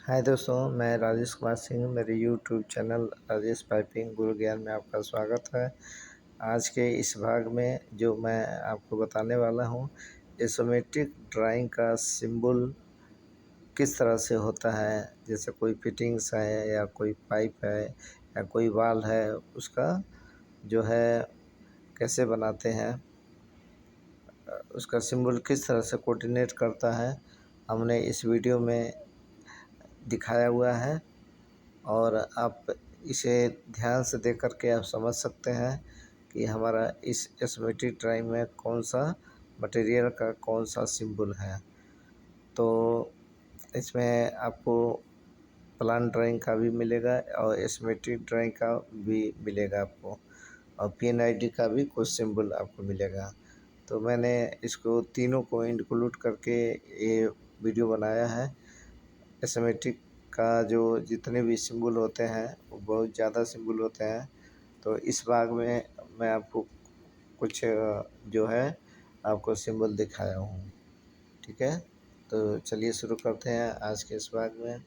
हाय दोस्तों, मैं राजेश कुमार सिंह। मेरे यूट्यूब चैनल राजेश पाइपिंग गुरु ज्ञान में आपका स्वागत है। आज के इस भाग में जो मैं आपको बताने वाला हूँ, इसोमेट्रिक ड्राइंग का सिंबल किस तरह से होता है। जैसे कोई फिटिंग्स है या कोई पाइप है या कोई वाल है, उसका जो है कैसे बनाते हैं, उसका सिंबल किस तरह से कोऑर्डिनेट करता है, हमने इस वीडियो में दिखाया हुआ है। और आप इसे ध्यान से देख कर के आप समझ सकते हैं कि हमारा इस इसोमेट्रिक ड्राइंग में कौन सा मटेरियल का कौन सा सिंबल है। तो इसमें आपको प्लान ड्राइंग का भी मिलेगा और इसोमेट्रिक ड्राइंग का भी मिलेगा आपको, और PNID का भी कुछ सिंबल आपको मिलेगा। तो मैंने इसको तीनों को इंक्लूड करके ये वीडियो बनाया है। इसोमेट्रिक का जो जितने भी सिंबल होते हैं वो बहुत ज़्यादा सिंबल होते हैं। तो इस भाग में मैं आपको कुछ जो है आपको सिंबल दिखाया हूँ। ठीक है, तो चलिए शुरू करते हैं आज के इस भाग में।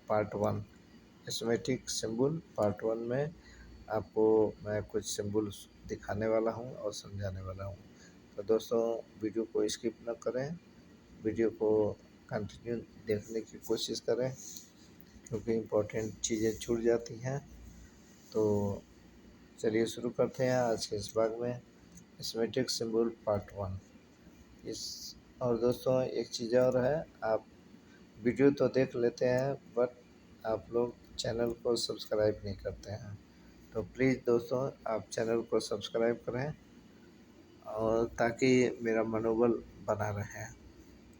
Part 1 isometric symbol. पार्ट 1 में आपको मैं कुछ सिंबल दिखाने वाला हूँ और समझाने वाला हूँ। तो दोस्तों, वीडियो को स्किप न करें, वीडियो को कंटिन्यू देखने की कोशिश करें, क्योंकि इम्पोर्टेंट चीज़ें छूट जाती हैं। तो चलिए शुरू करते हैं आज के इस भाग में, इसोमेट्रिक सिंबल पार्ट 1। इस और दोस्तों, एक चीज़ और है, आप वीडियो तो देख लेते हैं बट आप लोग चैनल को सब्सक्राइब नहीं करते हैं। तो प्लीज़ दोस्तों, आप चैनल को सब्सक्राइब करें और ताकि मेरा मनोबल बना रहे।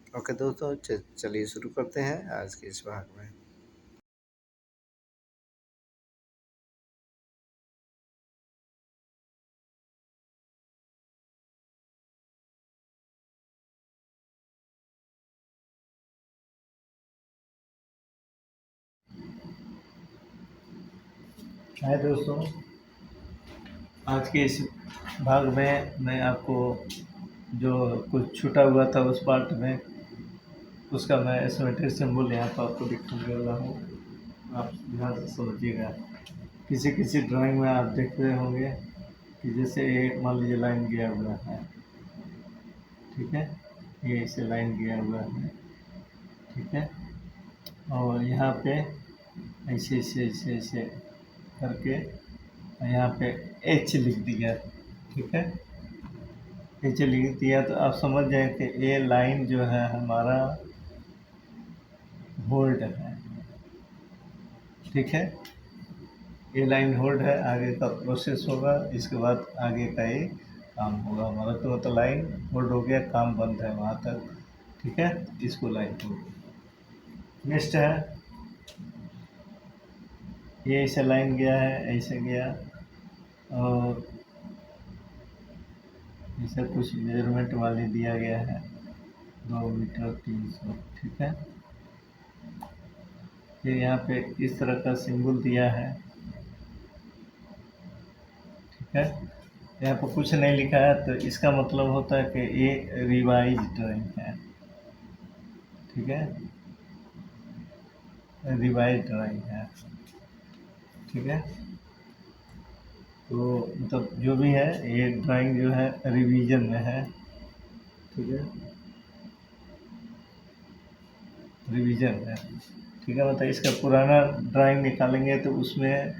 ओके दोस्तों, चलिए शुरू करते हैं आज के इस भाग में। हाय दोस्तों, आज के इस भाग में मैं आपको जो कुछ छूटा हुआ था उस पार्ट में उसका मैं इसोमेट्रिक सिंबल यहाँ पर आपको दिखाने वाला हूँ। आप ध्यान से समझिएगा। किसी किसी ड्राइंग में आप देख रहे होंगे कि जैसे एक मान लीजिए लाइन गया हुआ है, ठीक है, ये इसे लाइन गया हुआ है, ठीक है, और यहाँ पे ऐसे ऐसे ऐसे ऐसे करके यहाँ पे एच लिख दिया, ठीक है। एच लिख दिया तो आप समझ जाए कि ये लाइन जो है हमारा होल्ड है, ठीक है। ये लाइन होल्ड है, आगे का प्रोसेस होगा, इसके बाद आगे का ये काम होगा हमारा। तो लाइन होल्ड हो गया, काम बंद है वहाँ तक, ठीक है। इसको लाइन होल्ड। नेक्स्ट है, ये ऐसे लाइन गया है, ऐसे गया, और ऐसा कुछ मेजरमेंट वाले दिया गया है 2 मीटर 300, ठीक है। फिर यहाँ पे इस तरह का सिंबल दिया है, ठीक है। यहाँ पर कुछ नहीं लिखा है तो इसका मतलब होता है कि ये रिवाइज ड्राइंग है, ठीक है, रिवाइज ड्राइंग है, ठीक है। तो मतलब जो भी है ये ड्राइंग जो है रिवीजन में है, ठीक है, रिवीजन है, ठीक है। मतलब इसका पुराना ड्राइंग निकालेंगे तो उसमें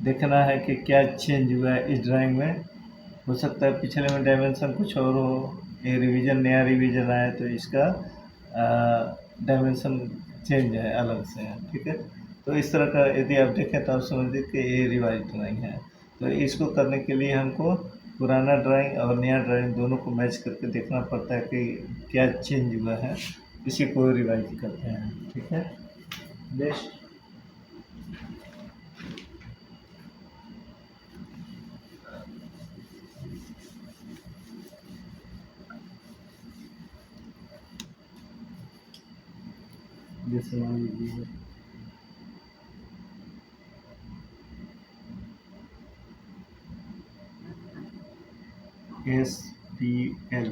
देखना है कि क्या चेंज हुआ है इस ड्राइंग में। हो सकता है पिछले में डायमेंशन कुछ और हो, ये रिवीजन नया रिवीजन आया तो इसका डायमेंशन चेंज है, अलग से है, ठीक है। तो इस तरह का यदि आप देखें तो आप समझ लीजिए कि ये रिवाइज ड्राइंग है। तो इसको करने के लिए हमको पुराना ड्राइंग और नया ड्राइंग दोनों को मैच करके देखना पड़ता है कि क्या चेंज हुआ है, इसी को रिवाइज करते हैं, ठीक है। नेक्स्ट, जैसे मान लीजिए SPL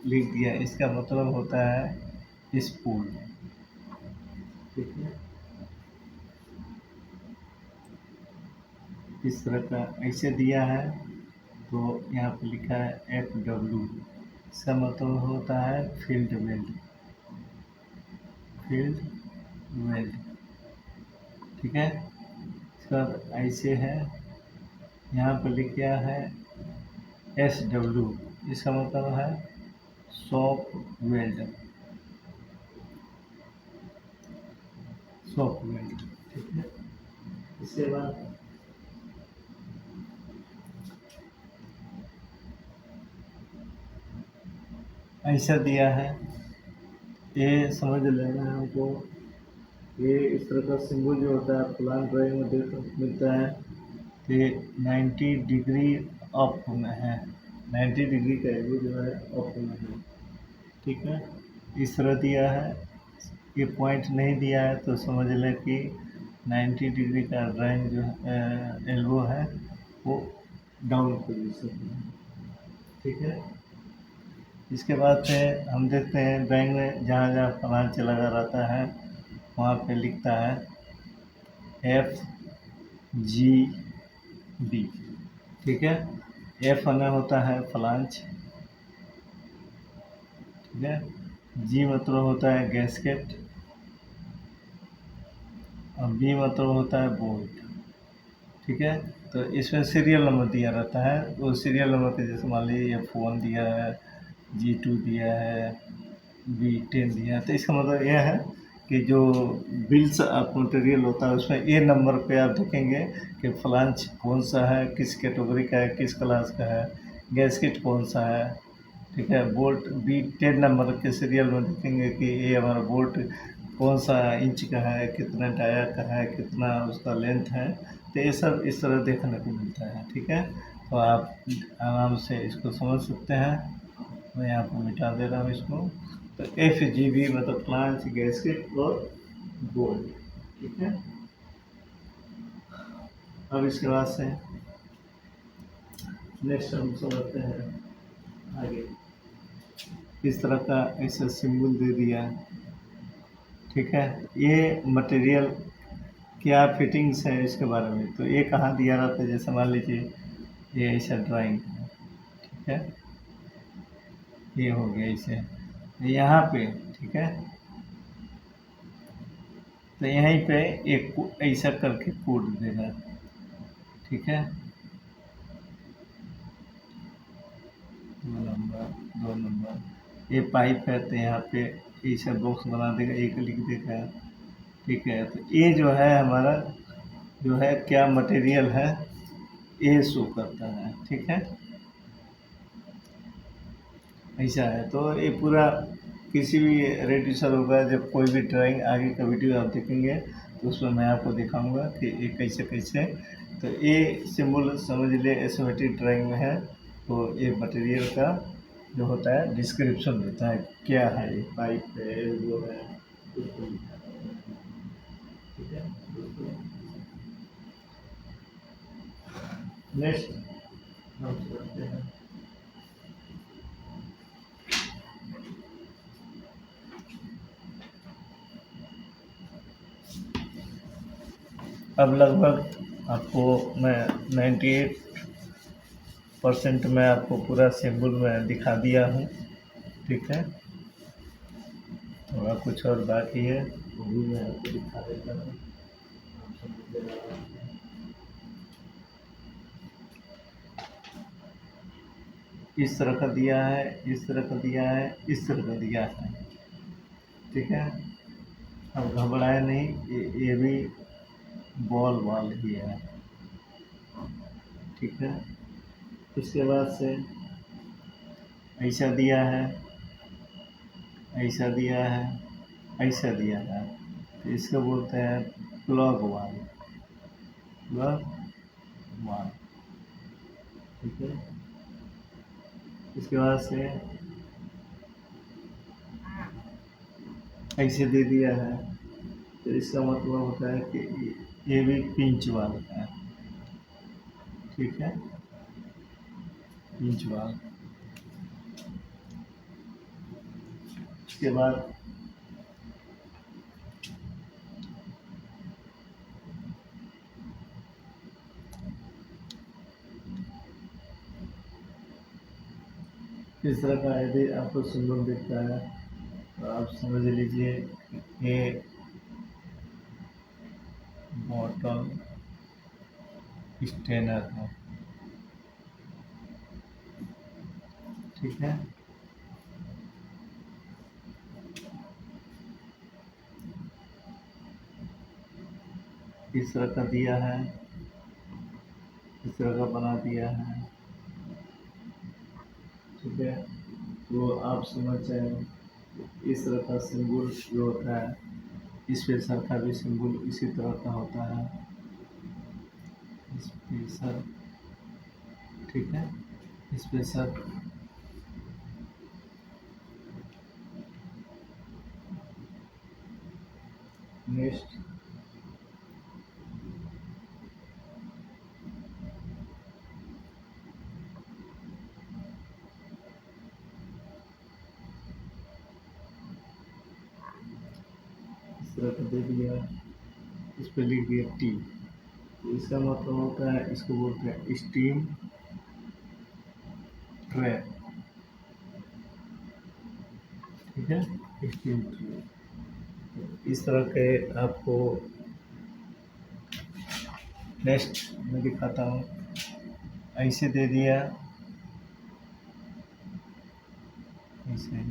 लिख दिया, इसका मतलब होता है स्पूल, ठीक है। इस तरह का ऐसे दिया है, तो यहाँ पे लिखा है FW, इसका मतलब होता है फील्ड वेल्ड, फील्ड वेल्ड। ठीक है। इसका ऐसे है, यहाँ पे लिख गया है SW, इसका मतलब है शॉप वेल्ड, शॉप वेल्ड। ठीक है। इसके बाद ऐसा दिया है, ये समझ लेना है हमको। ये इस तरह का सिंबल जो होता है प्लान ड्राइंग में मिलता है, कि 90 डिग्री अप में है, 90 डिग्री का एंगल जो है अप में है। ठीक है। इस तरह दिया है, ये पॉइंट नहीं दिया है तो समझ लें कि 90 डिग्री का ड्राइंग जो एल्बो है वो डाउन पोजीशन में है। ठीक है। इसके बाद से हम देखते हैं ड्राइंग में जहाँ जहाँ फलांच लगा रहता है वहाँ पे लिखता है FGB। ठीक है। एफ हमें होता है फ्लांच, ठीक है। जी मतलब होता है गैस्केट, और बी मतलब होता है बोल्ट। ठीक है। तो इसमें सीरियल नंबर दिया रहता है, वो सीरियल नंबर के जैसे मान लीजिए F1 दिया है, G2 दिया है, B10 दिया है, तो इसका मतलब यह है कि जो बिल्स ऑफ मटेरियल होता है उसमें ए नंबर पे आप देखेंगे कि फ्लांच कौन सा है, किस कैटेगरी का है, किस क्लास का है, गैस्केट कौन सा है। ठीक है। बोल्ट B10 नंबर के सीरियल में देखेंगे कि ये हमारा बोल्ट कौन सा इंच का है, कितना डाया का है, कितना उसका लेंथ है। तो ये सब इस तरह देखने को मिलता है। ठीक है। तो आप आराम से इसको समझ सकते हैं। मैं यहाँ पर मिटा दे रहा हूँ इसको। तो FGB मतलब फ्लांच, गैस्केट और बोल्ट। ठीक है। अब इसके बाद से नेक्स्ट हम समझते हैं आगे। इस तरह का ऐसा सिंबल दे दिया। ठीक है। ये मटेरियल क्या फिटिंग्स है इसके बारे में, तो ये कहाँ दिया रहता है, जैसे मान लीजिए ये ऐसा ड्राइंग है। ठीक है। ये हो गया इसे यहाँ पे। ठीक है। तो यहीं पे एक ऐसा करके कोड देगा। ठीक है। 2 नंबर, 2 नंबर, ये पाइप है तो यहाँ पे ऐसा बॉक्स बना देगा, एक लिख देगा। ठीक है। तो ये जो है हमारा जो है क्या मटेरियल है, ये शो करता है। ठीक है। ऐसा है। तो ये पूरा किसी भी रेडिशन होगा, जब कोई भी ड्राइंग आगे का वीडियो आप देखेंगे तो उसमें मैं आपको दिखाऊंगा कि ये कैसे कैसे। तो ये सिंबल समझ लिए एसोमेट्रिक ड्राइंग में है, तो ये मटेरियल का जो होता है डिस्क्रिप्शन देता है, क्या है ये पाइप है, वो है, उसको लिखा है। ठीक है। नेक्स्ट हम समझते हैं। अब लगभग आपको मैं 98% में आपको पूरा सिंबल में दिखा दिया हूँ। ठीक है। थोड़ा कुछ और बाकी है, वो भी मैं आपको दिखा देता हूँ। आप समझ लेना। इस तरह का दिया है, इस तरह का दिया है, इस तरह का दिया है। ठीक है। अब घबराए नहीं, ये भी बॉल बॉल ही है। ठीक है। उसके बाद से ऐसा दिया है, ऐसा दिया है, ऐसा दिया है, तो इसको बोलते हैं प्लग वाल, प्लग वाल। ठीक है। इसके बाद से ऐसे दे दिया है, तो इसका मतलब होता है कि ये भी पिंच वाल है। ठीक है। पिंच वाल। उसके बाद इस तरह का यदि आपको सिंबल दिखता है तो आप समझ लीजिए ये बॉटल स्टेनर है। ठीक है, इस तरह का दिया है, इस तरह का बना दिया है। ठीक है, तो आप समझ जाए इस तरह का सिंबल जो होता है, स्पेशल का भी सिंबल इसी तरह का होता है, स्पेशल। ठीक है, स्पेशल। नेक्स्ट, इस तरह का दे दिया, इस पर लिख दिया टी। तो इसका मतलब होता है, इसको बोलते हैं स्टीम ट्रैप। ठीक है, स्टीम ट्रैप। इस तरह के आपको नेक्स्ट मैं दिखाता हूँ। ऐसे दे दिया, ऐसे।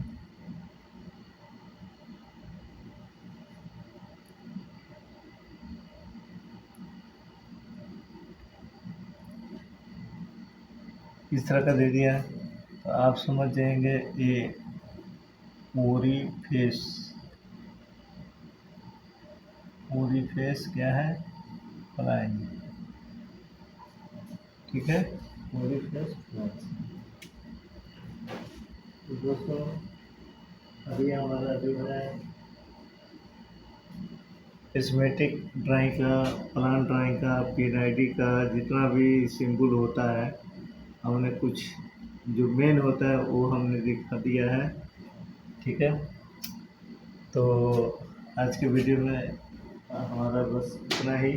इस तरह का दे दिया तो आप समझ जाएंगे ये पूरी फेस, पूरी फेस क्या है, फ्लाइंग। ठीक है, पूरी फेस फ्लाइंग। तो दोस्तों अभी हमारा जो है इसमेटिक ड्राइंग का, प्लान ड्राइंग का, पीएनआईडी का जितना भी सिंबल होता है, हमने कुछ जो मेन होता है वो हमने दिखा दिया है। ठीक है, तो आज के वीडियो में हमारा बस इतना ही।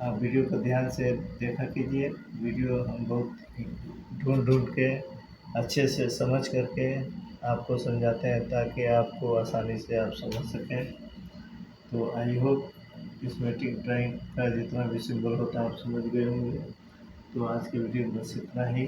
आप वीडियो को ध्यान से देखा कीजिए। वीडियो हम बहुत ढूंढ ढूंढ के अच्छे से समझ करके आपको समझाते हैं ताकि आपको आसानी से आप समझ सकें। तो आई होप इसमेटिक ड्राइंग का जितना भी सिंबल होता है आप समझ गए होंगे। तो आज की वीडियो बस इतना ही।